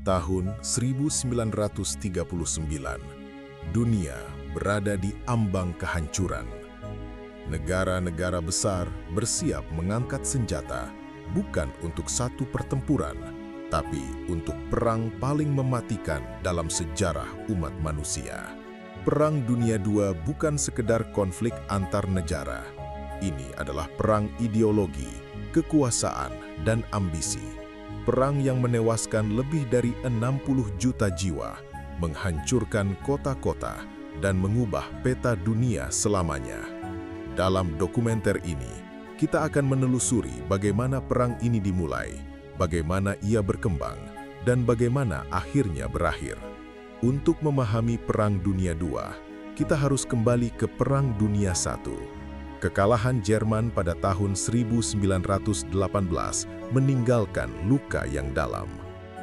Tahun 1939, dunia berada di ambang kehancuran. Negara-negara besar bersiap mengangkat senjata bukan untuk satu pertempuran, tapi untuk perang paling mematikan dalam sejarah umat manusia. Perang Dunia II bukan sekedar konflik antar negara. Ini adalah perang ideologi, kekuasaan, dan ambisi. Perang yang menewaskan lebih dari 60 juta jiwa, menghancurkan kota-kota, dan mengubah peta dunia selamanya. Dalam dokumenter ini, kita akan menelusuri bagaimana perang ini dimulai, bagaimana ia berkembang, dan bagaimana akhirnya berakhir. Untuk memahami Perang Dunia II, kita harus kembali ke Perang Dunia I. Kekalahan Jerman pada tahun 1918 meninggalkan luka yang dalam.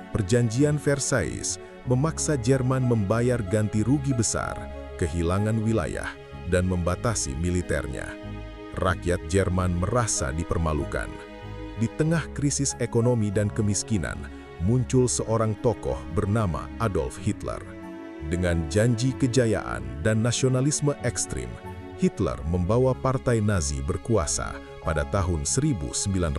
Perjanjian Versailles memaksa Jerman membayar ganti rugi besar, kehilangan wilayah, dan membatasi militernya. Rakyat Jerman merasa dipermalukan. Di tengah krisis ekonomi dan kemiskinan, muncul seorang tokoh bernama Adolf Hitler. Dengan janji kejayaan dan nasionalisme ekstrim, Hitler membawa partai Nazi berkuasa pada tahun 1933.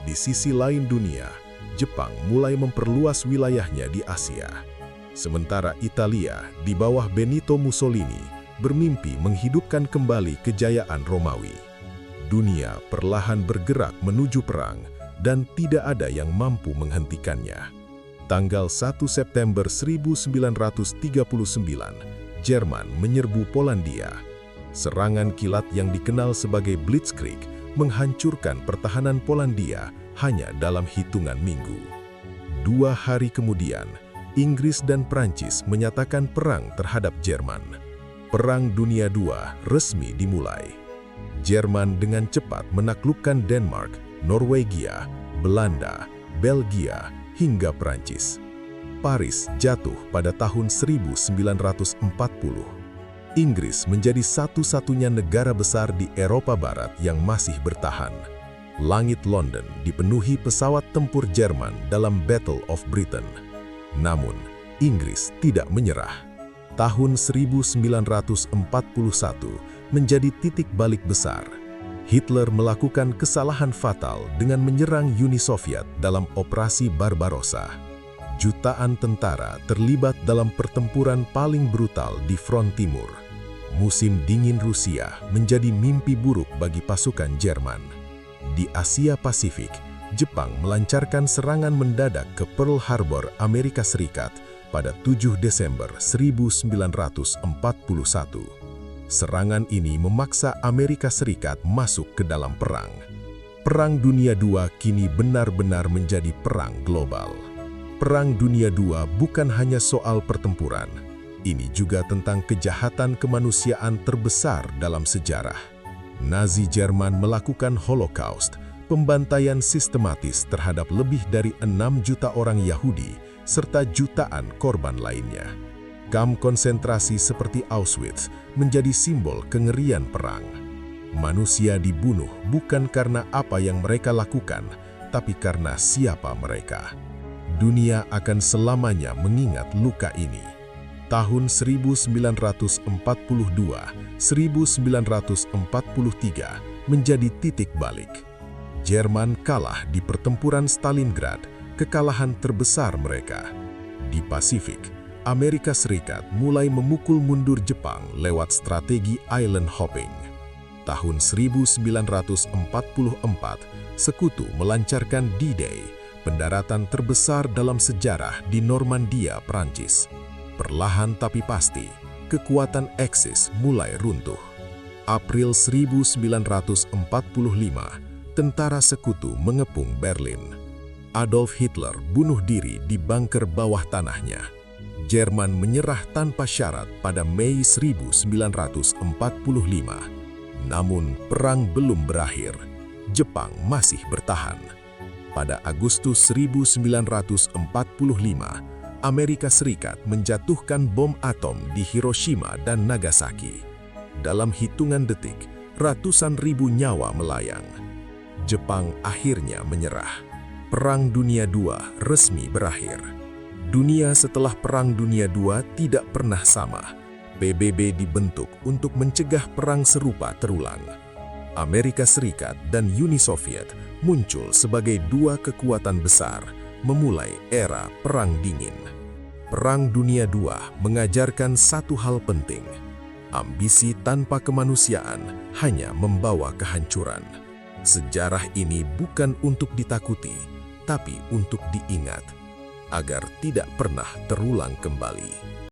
Di sisi lain dunia, Jepang mulai memperluas wilayahnya di Asia. Sementara Italia, di bawah Benito Mussolini, bermimpi menghidupkan kembali kejayaan Romawi. Dunia perlahan bergerak menuju perang, dan tidak ada yang mampu menghentikannya. Tanggal 1 September 1939, Jerman menyerbu Polandia. Serangan kilat yang dikenal sebagai Blitzkrieg menghancurkan pertahanan Polandia hanya dalam hitungan minggu. 2 hari kemudian, Inggris dan Prancis menyatakan perang terhadap Jerman. Perang Dunia II resmi dimulai. Jerman dengan cepat menaklukkan Denmark, Norwegia, Belanda, Belgia, hingga Prancis. Paris jatuh pada tahun 1940. Inggris menjadi satu-satunya negara besar di Eropa Barat yang masih bertahan. Langit London dipenuhi pesawat tempur Jerman dalam Battle of Britain. Namun, Inggris tidak menyerah. Tahun 1941 menjadi titik balik besar. Hitler melakukan kesalahan fatal dengan menyerang Uni Soviet dalam Operasi Barbarossa. Jutaan tentara terlibat dalam pertempuran paling brutal di front timur. Musim dingin Rusia menjadi mimpi buruk bagi pasukan Jerman. Di Asia Pasifik, Jepang melancarkan serangan mendadak ke Pearl Harbor, Amerika Serikat pada 7 Desember 1941. Serangan ini memaksa Amerika Serikat masuk ke dalam perang. Perang Dunia II kini benar-benar menjadi perang global. Perang Dunia II bukan hanya soal pertempuran, ini juga tentang kejahatan kemanusiaan terbesar dalam sejarah. Nazi Jerman melakukan Holocaust, pembantaian sistematis terhadap lebih dari 6 juta orang Yahudi, serta jutaan korban lainnya. Kamp konsentrasi seperti Auschwitz menjadi simbol kengerian perang. Manusia dibunuh bukan karena apa yang mereka lakukan, tapi karena siapa mereka. Dunia akan selamanya mengingat luka ini. Tahun 1942-1943 menjadi titik balik. Jerman kalah di pertempuran Stalingrad, kekalahan terbesar mereka. Di Pasifik, Amerika Serikat mulai memukul mundur Jepang lewat strategi island hopping. Tahun 1944, Sekutu melancarkan D-Day, pendaratan terbesar dalam sejarah di Normandia, Prancis. Perlahan tapi pasti, kekuatan Axis mulai runtuh. April 1945, tentara Sekutu mengepung Berlin. Adolf Hitler bunuh diri di bunker bawah tanahnya. Jerman menyerah tanpa syarat pada Mei 1945. Namun, perang belum berakhir. Jepang masih bertahan. Pada Agustus 1945, Amerika Serikat menjatuhkan bom atom di Hiroshima dan Nagasaki. Dalam hitungan detik, ratusan ribu nyawa melayang. Jepang akhirnya menyerah. Perang Dunia II resmi berakhir. Dunia setelah Perang Dunia II tidak pernah sama. PBB dibentuk untuk mencegah perang serupa terulang. Amerika Serikat dan Uni Soviet muncul sebagai dua kekuatan besar, memulai era Perang Dingin. Perang Dunia II mengajarkan satu hal penting. Ambisi tanpa kemanusiaan hanya membawa kehancuran. Sejarah ini bukan untuk ditakuti, tapi untuk diingat, agar tidak pernah terulang kembali.